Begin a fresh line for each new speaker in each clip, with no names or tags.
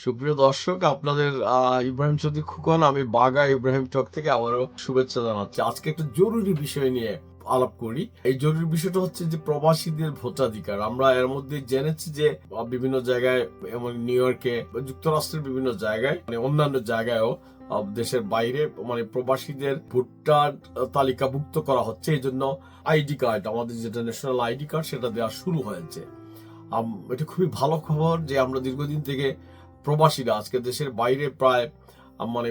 সুপ্রিয় দর্শক, আপনাদের ইব্রাহিম চৌধুরী খোকন, আমি বাগা ইব্রাহিম টক থেকে আবারও শুভেচ্ছা জানাচ্ছি। আজকে একটা জরুরি বিষয় নিয়ে আলাপ করি। এই জরুরি বিষয়টা হচ্ছে যে প্রবাসীদের ভোটাধিকার। আমরা এর মধ্যে জেনেছি যে বিভিন্ন জায়গায়, যেমন নিউ ইয়র্কে, যুক্তরাষ্ট্রের বিভিন্ন জায়গায়, মানে অন্যান্য জায়গায়ও দেশের বাইরে মানে প্রবাসীদের ভোটার তালিকাভুক্ত করা হচ্ছে। এই জন্য আইডি কার্ড, আমাদের যেটা ন্যাশনাল আইডি কার্ড, সেটা দেওয়া শুরু হয়েছে। এটা খুবই ভালো খবর যে আমরা দীর্ঘদিন থেকে প্রবাসীরা আজকে দেশের বাইরে প্রায় মানে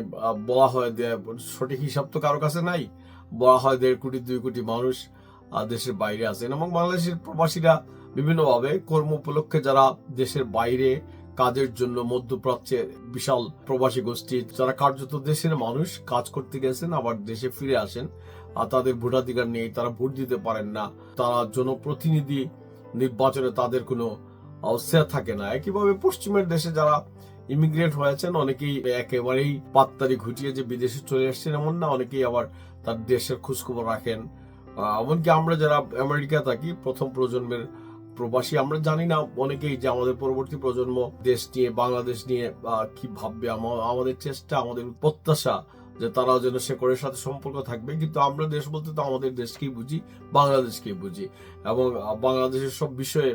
বলা হয় সঠিক হিসাব তো কারো কাছে নাই, বলা হয় 1.5 কোটি 2 কোটি মানুষ দেশের বাইরে আছেন। এবং বাংলাদেশের প্রবাসীরা বিভিন্নভাবে কর্ম উপলক্ষে যারা দেশের বাইরে কাজের জন্য মধ্যপ্রাচ্যে বিশাল প্রবাসী গোষ্ঠী যারা কার্যত দেশের মানুষ কাজ করতে গেছেন আবার দেশে ফিরে আসেন, আর তাদের ভোটাধিকার নেই, তারা ভোট দিতে পারেন না, তারা জনপ্রতিনিধি নির্বাচনে তাদের কোনো অবস্থা থাকে না। একইভাবে পশ্চিমের দেশে যারা ইমিগ্রেট হয়েছেন অনেকেই একেবারেই পাত্তারি ঘুটিয়ে যে বিদেশে চলে আসছেন এমন না, অনেকেই আবার তার দেশের খোঁজখবর রাখেন। এমনকি আমরা যারা আমেরিকা থাকি, প্রথম প্রজন্মের প্রবাসী, আমরা জানি না অনেকেই যে আমাদের পরবর্তী প্রজন্ম দেশ নিয়ে, বাংলাদেশ নিয়ে কি ভাববে। আমাদের চেষ্টা, আমাদের প্রত্যাশা যে তারাও যেন শেকড়ের সাথে সম্পর্ক থাকবে। কিন্তু আমরা দেশ বলতে তো আমাদের দেশকেই বুঝি, বাংলাদেশকেই বুঝি, এবং বাংলাদেশের সব বিষয়ে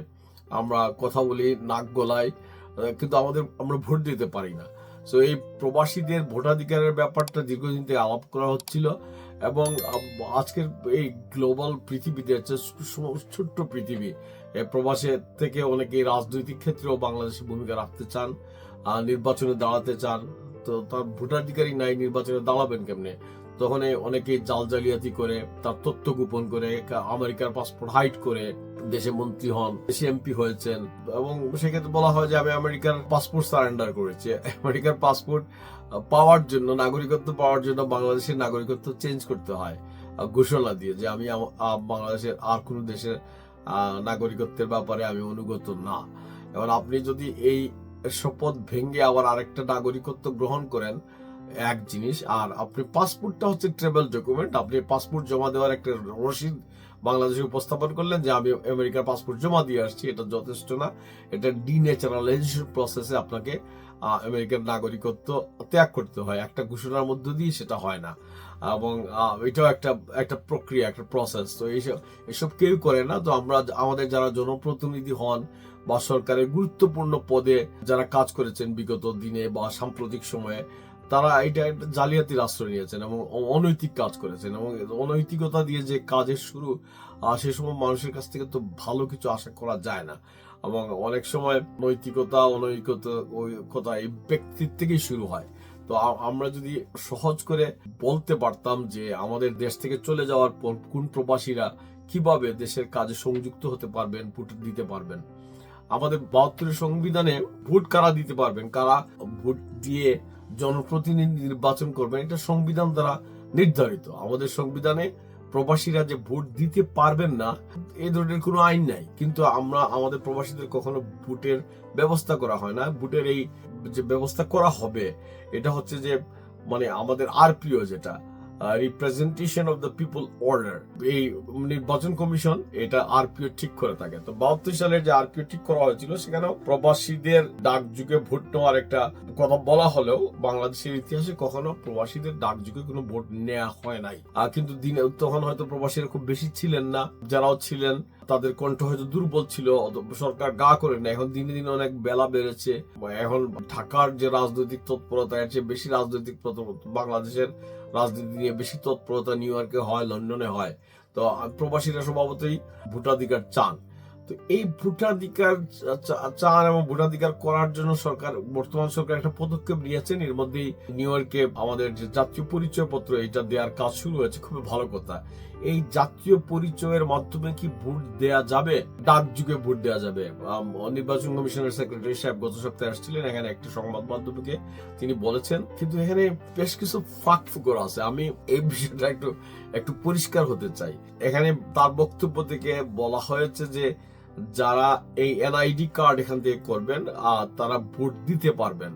আমরা কথা বলি, নাক গলাই, কিন্তু আমরা ভোট দিতে পারি না। তো এই প্রবাসীদের ভোটাধিকারের ব্যাপারটা দীর্ঘদিন থেকে আলাপ করা হচ্ছিল। এবং আজকের এই গ্লোবাল পৃথিবীতে, ছোট্ট পৃথিবী, প্রবাসের থেকে অনেকেই রাজনৈতিক ক্ষেত্রেও বাংলাদেশে ভূমিকা রাখতে চান, নির্বাচনে দাঁড়াতে চান। তো তার ভোটাধিকারই নাই, নির্বাচনে দাঁড়াবেন কেমনে? তখন অনেকেই জাল জালিয়াতি করে, তার তথ্য গোপন করে, আমেরিকার পাসপোর্ট হাইড করে দেশে মন্ত্রী হন, দেশে এমপি হয়েছেন। এবং সেক্ষেত্রে বলা হয় যে আমি আমেরিকার পাসপোর্ট সারেন্ডার করেছি। আমেরিকার পাসপোর্ট পাওয়ার জন্য, নাগরিকত্ব পাওয়ার জন্য বাংলাদেশের নাগরিকত্ব চেঞ্জ করতে হয় ঘোষণা দিয়ে যে আমি বাংলাদেশের আর কোনো দেশের নাগরিকত্বের ব্যাপারে আমি অনুগত না। এবং আপনি যদি এই শপথ ভেঙে আবার আরেকটা নাগরিকত্ব গ্রহণ করেন, এক জিনিস। আর আপনি পাসপোর্টটা হচ্ছে ট্রাভেল ডকুমেন্ট, আপনি পাসপোর্ট জমা দেওয়ার একটা রসিদ বাংলাদেশে উপস্থাপন করলেন যে আমি আমেরিকার পাসপোর্ট জমা দিয়ে আসছি, এটা যথেষ্ট না। এটা ডিন্যাচারালাইজেশন প্রসেসে আপনাকে আমেরিকার নাগরিকত্ব ত্যাগ করতে হয়, একটা ঘোষণার মধ্য দিয়ে সেটা হয় না। এবং এটাও একটা প্রক্রিয়া, একটা প্রসেস। তো এসব কেউ করে না। তো আমাদের যারা জনপ্রতিনিধি হন বা সরকারের গুরুত্বপূর্ণ পদে যারা কাজ করেছেন বিগত দিনে বা সাম্প্রতিক সময়ে, তারা এটা একটা জালিয়াতির আশ্রয় নিয়েছেন এবং অনৈতিক কাজ করেছেন। এবং অনৈতিকতা দিয়ে যে কাজের শুরু, সে সময় মানুষের কাছ থেকে তো ভালো কিছু আশা করা যায় না। এবং অনেক সময় নৈতিকতা, অনৈতিকতা এই ব্যক্তির থেকেই শুরু হয়। তো আমরা যদি সহজ করে বলতে পারতাম যে আমাদের দেশ থেকে চলে যাওয়ার পর কোন প্রবাসীরা কিভাবে দেশের কাজে সংযুক্ত হতে পারবেন, ভোট দিতে পারবেন। আমাদের 72 সংবিধানে ভোট কারা দিতে পারবেন, কারা ভোট দিয়ে জনপ্রতিনিধি নির্বাচন করবেন, এটা সংবিধান দ্বারা নির্ধারিত। আমাদের সংবিধানে প্রবাসীরা যে ভোট দিতে পারবেন না এই ধরনের কোনো আইন নাই। কিন্তু আমাদের প্রবাসীদের কখনো ভোটের ব্যবস্থা করা হয় না। ভোটের এই যে ব্যবস্থা করা হবে, এটা হচ্ছে যে মানে আমাদের আরপিও, যেটা representation of the people order, এই নির্বাচন কমিশন এটা আরপিও ঠিক করে থাকে। তো 72 সালের যে আরপিও ঠিক করা হয়েছিল, সেখানে প্রবাসীদের ডাক যুগে ভোট নেওয়ার একটা কথা বলা হলেও বাংলাদেশের ইতিহাসে কখনো প্রবাসীদের ডাক যুগে কোনো ভোট নেওয়া হয় নাই। কিন্তু তখন হয়তো প্রবাসীরা খুব বেশি ছিলেন না, যারাও ছিলেন তাদের কণ্ঠ হয়তো দুর্বল ছিল, সরকার গা করে না। এখন দিনে দিনে অনেক বেলা বেড়েছে। এখন ঢাকার যে রাজনৈতিক তৎপরতা, এর চেয়ে বেশি রাজনৈতিক বাংলাদেশের রাজনীতি নিয়ে বেশি তৎপরতা নিউ ইয়র্কে হয়, লন্ডনে হয়। তো প্রবাসীরা স্বভাবতই ভোটাধিকার চান। তো এই ভোটাধিকার চান এবং ভোটাধিকার করার জন্য বর্তমান সরকার একটা পদক্ষেপ নিয়েছেন। এর মধ্যেই নিউ ইয়র্কে আমাদের যে জাতীয় পরিচয় পত্র, এটা দেওয়ার কাজ শুরু হয়েছে। খুবই ভালো কথা। এই জাতীয় পরিচয়ের মাধ্যমে কি ভোট দেয়া যাবে? ডাক যুগে ভোট দেওয়া যাবে। নির্বাচন কমিশনের সেক্রেটারি সাহেব গত সপ্তাহে আসছিলেন এখানে একটা সংবাদ মাধ্যমকে, তিনি বলেছেন। কিন্তু এখানে বেশ কিছু ফাঁক ফুকর আছে। আমি এই বিষয়টা একটু পরিষ্কার হতে চাই। এখানে তার বক্তব্য থেকে বলা হয়েছে যে যারা এই এনআইডি কার্ড এখান থেকে করবেন তারা ভোট দিতে পারবেন।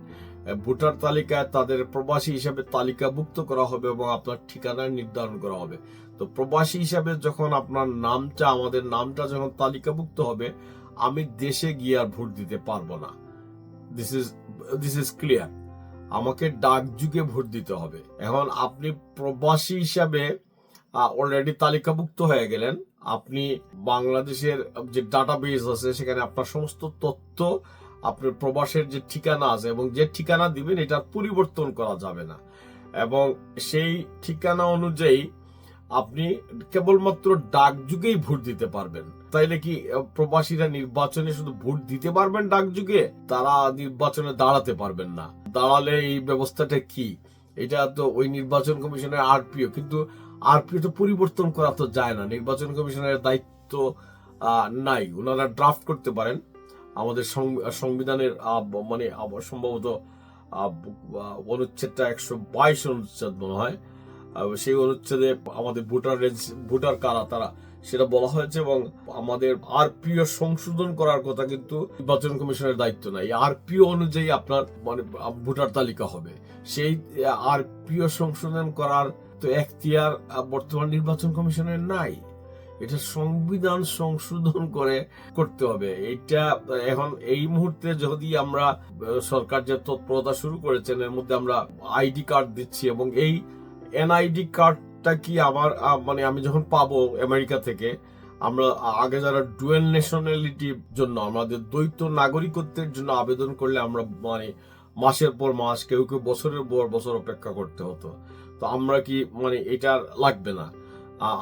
ভোটার তালিকায় তাদের প্রবাসী হিসাবে তালিকাভুক্ত করা হবে এবং আপনার ঠিকানা নির্ধারণ করা হবে। তো প্রবাসী হিসাবে যখন আপনার নামটা, আমাদের নামটা যখন তালিকাভুক্ত হবে, আমি দেশে গিয়ে আর ভোট দিতে পারবো না। This is this is clear, আমাকে ডাক যুগে ভোট দিতে হবে। এখন আপনি প্রবাসী হিসাবে অলরেডি তালিকাভুক্ত হয়ে গেলেন, আপনি বাংলাদেশের যে ডাটাবেস আছে সেখানে আপনার সমস্ত তথ্য, আপনার প্রবাসের যে ঠিকানা আছে এবং যে ঠিকানা দিবেন এটা পরিবর্তন করা যাবে না, এবং সেই ঠিকানা অনুযায়ী আপনি কেবলমাত্র ডাক যুগেই ভোট দিতে পারবেন। তাইলে কি প্রবাসীরা নির্বাচনে শুধু ভোট দিতে পারবেন ডাক যুগে, তারা নির্বাচনে দাঁড়াতে পারবেন না? দাঁড়ালে এই ব্যবস্থাটা কি? এটা তো ওই নির্বাচন কমিশনের আরপিও, কিন্তু আরপিও তো পরিবর্তন করা তো যায় না, নির্বাচন কমিশনের দায়িত্ব নাই। ওনারা ড্রাফট করতে পারেন আমাদের সংবিধানের মানে সম্ভবত অনুচ্ছেদটা 122 অনুচ্ছেদ মনে হয়, সেই অনুচ্ছেদে আমাদের ভোটার কারা তারা সেটা বলা হয়েছে, এবং আমাদের আরপিও সংশোধন করার কথা কিন্তু নির্বাচন কমিশনের দায়িত্ব নাই। আরপিও অনুযায়ী আপনার মানে ভোটার তালিকা হবে, সেই আরপিও সংশোধন করার তো এখতিয়ার বর্তমান নির্বাচন কমিশনের নাই। এটা সংবিধান সংশোধন করে করতে হবে। এটা এখন এই মুহূর্তে যদি আমরা সরকার যে তৎপরতা শুরু করেছেন এর মধ্যে আমরা আইডি কার্ড দিচ্ছি, এবং এই এনআইডি কার্ডটা কি আমার মানে আমি যখন পাবো আমেরিকা থেকে, আমরা আগে যারা ডুয়েল ন্যাশনালিটির জন্য আমাদের দ্বৈত নাগরিকত্বের জন্য আবেদন করলে আমরা মানে মাসের পর মাস, কেউ কেউ বছরের পর বছর অপেক্ষা করতে হতো। তো আমরা কি মানে এটা লাগবে না,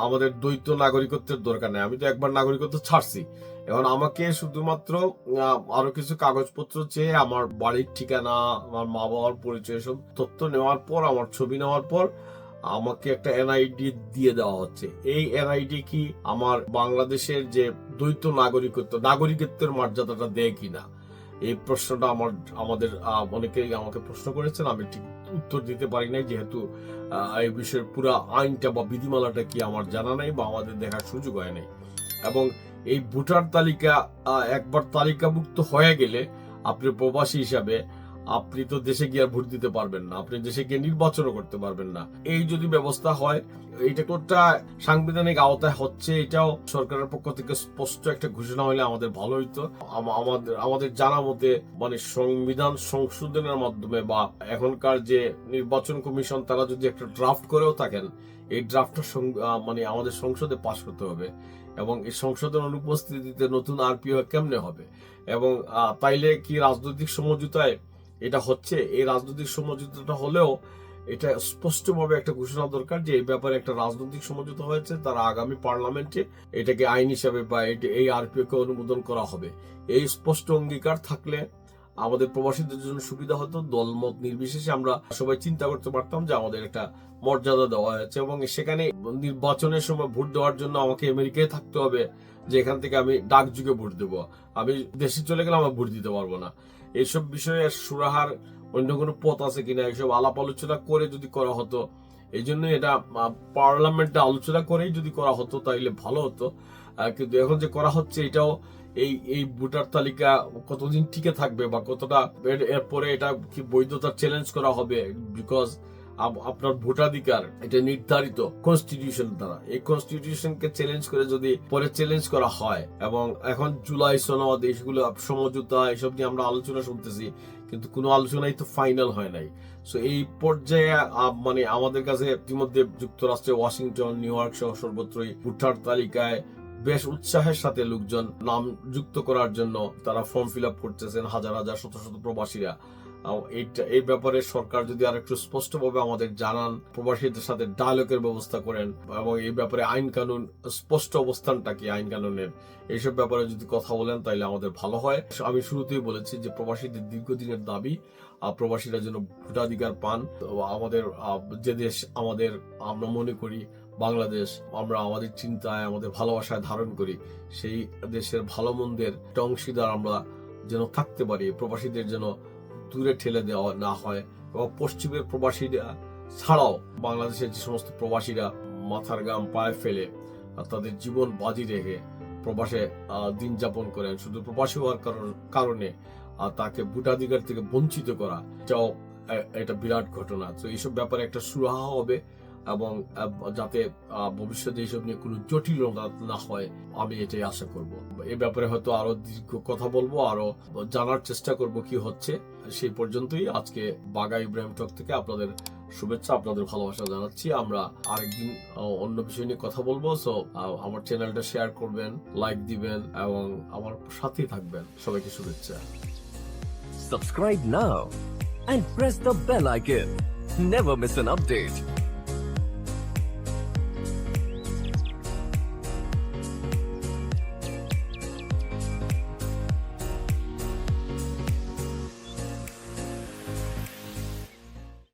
আমাদের দ্বৈত নাগরিকত্বের দরকার নেই, আমি তো একবার নাগরিকত্ব ছাড়ছি। এখন আমাকে শুধুমাত্র আরো কিছু কাগজপত্র চেয়ে আমার বাড়ির ঠিকানা, আমার মা বাবার পরিচয় সব তথ্য নেওয়ার পর, আমার ছবি নেওয়ার পর আমাকে একটা এনআইডি দিয়ে দেওয়া হচ্ছে। এই এনআইডি কি আমার বাংলাদেশের যে দ্বৈত নাগরিকত্বের মর্যাদাটা দেয় কিনা, এই প্রশ্নটা আমাদের অনেকেই আমাকে প্রশ্ন করেছেন, আমি ঠিক উত্তর দিতে পারি নাই, যেহেতু এই বিষয়ের পুরো আইনটা বা বিধিমালাটা কি আমার জানা নাই বা আমাদের দেখার সুযোগ হয় নাই। এবং এই ভোটার তালিকা একবার তালিকাভুক্ত হয়ে গেলে আপনি প্রবাসী হিসাবে আপনি তো দেশে গিয়ে ভোট দিতে পারবেন না, আপনি দেশে গিয়ে নির্বাচনও করতে পারবেন না। এই যদি ব্যবস্থা হয়, এটা কোনটা সাংবিধানিক আওতায় হচ্ছে এটাও সরকারের পক্ষ থেকে স্পষ্ট একটা ঘোষণা হলে আমাদের ভালো হইতো। আমাদের জানা মতে মানে সংবিধান সংশোধনের মাধ্যমে বা এখনকার যে নির্বাচন কমিশন তারা যদি একটা ড্রাফট করেও থাকেন, এই ড্রাফটটা মানে আমাদের সংসদে পাশ করতে হবে, এবং এই সংশোধন অনুপস্থিতিতে নতুন আরপিও কেমনে হবে? এবং তাইলে কি রাজনৈতিক সমঝোতায় এটা হচ্ছে? এই রাজনৈতিক সমঝোতাটা হলেও এটা স্পষ্টভাবে একটা ঘোষণা দরকার যে এই ব্যাপারে একটা রাজনৈতিক সমঝোতা হয়েছে, তারা আগামী পার্লামেন্টে এটাকে আইন হিসাবে বা এই আরপিও কে অনুমোদন করা হবে। এই স্পষ্ট অঙ্গীকার থাকলে আমাদের প্রবাসীদের জন্য সুবিধা হতো। দলমত নির্বিশেষে আমরা সবাই চিন্তা করতে পারতাম যে আমাদের একটা মর্যাদা দেওয়া হয়েছে, এবং সেখানে নির্বাচনের সময় ভোট দেওয়ার জন্য আমাকে আমেরিকায় থাকতে হবে, যে এখান থেকে আমি ডাক যুগে ভোট দেবো, আমি দেশে চলে গেলে আমার ভোট দিতে পারবো না। এইসব বিষয়ে সুরাহার অন্য কোনো পথ আছে কিনা এইসব আলাপ আলোচনা করে যদি করা হতো, এই জন্য এটা পার্লামেন্টে আলোচনা করেই যদি করা হতো তাইলে ভালো হতো। কিন্তু এখন যে করা হচ্ছে এটাও এই ভোটার তালিকা কতদিন টিকে থাকবে বা কতটা এরপরে এটা কি বৈধতা চ্যালেঞ্জ করা হবে, বিকজ আপনার ভোটাধিকার এটা নির্ধারিত কনস্টিটিউশন দ্বারা। এই কনস্টিটিউশনকে চ্যালেঞ্জ করে যদি পরে চ্যালেঞ্জ করা হয়, এবং এখন জুলাই সনদ এইগুলো সমঝোতা এসব নিয়ে আমরা আলোচনা শুনতেছি, কিন্তু কোনো আলোচনাই তো ফাইনাল হয় নাই। সো এই পর্যায়ে মানে আমাদের কাছে ইতিমধ্যে যুক্তরাষ্ট্রে ওয়াশিংটন, নিউ ইয়র্ক সহ সর্বত্রই ভোটার তালিকায় বেশ উৎসাহের সাথে লোকজন নাম যুক্ত করার জন্য তারা ফর্ম ফিল আপ করতেছেন, হাজার হাজার শত শত প্রবাসীরা। এই ব্যাপারে সরকার যদি আর একটু স্পষ্টভাবে আমাদের জানান, প্রবাসীদের সাথে ডায়ালগের ব্যবস্থা করেন, এবং এই ব্যাপারে আইন কানুন স্পষ্ট অবস্থানটা কি আইন কানুনের, এইসব ব্যাপারে যদি কথা বলেন তাহলে আমাদের ভালো হয়। আমি শুরুতেই বলেছি যে প্রবাসীদের দীর্ঘদিনের দাবি প্রবাসীরা যেন ভোটাধিকার পান। আমাদের যে দেশ আমরা মনে করি বাংলাদেশ, আমরা আমাদের চিন্তায় আমাদের ভালোবাসায় ধারণ করি, সেই দেশের ভালো মন্দের অংশীদার আমরা যেন থাকতে পারি, প্রবাসীদের যেন দূরে ঠেলে দেওয়া না হয়। এবং পশ্চিমের প্রবাসীরা ছাড়াও বাংলাদেশের যে সমস্ত প্রবাসীরা মাথার ঘাম পায়ে ফেলে তাদের জীবন বাজি রেখে প্রবাসে দিন যাপন করেন, শুধু প্রবাসী হওয়ার কারণে তাকে ভোটাধিকার থেকে বঞ্চিত করা, এটাও এটা বিরাট ঘটনা। তো এইসব ব্যাপারে একটা সুরাহা হবে, এবং যাতে ভবিষ্যতে এইসব নিয়ে কোনো জটিলতা না হয়, আমি এটাই আশা করব। এই ব্যাপারে হয়তো আরো দীর্ঘ কথা বলবো, আরো জানার চেষ্টা করব কি হচ্ছে। সেই পর্যন্তই আজকে বাঘা ইব্রাহিম টক থেকে আপনাদের শুভেচ্ছা, আপনাদের ভালোবাসা জানাচ্ছি। আমরা আরেকদিন অন্য বিষয় নিয়ে কথা বলবো। সো আমার চ্যানেলটা শেয়ার করবেন, লাইক দিবেন এবং আমার সাথেই থাকবেন। সবাইকে শুভেচ্ছা।
Subscribe now and press the bell icon. Never miss an update.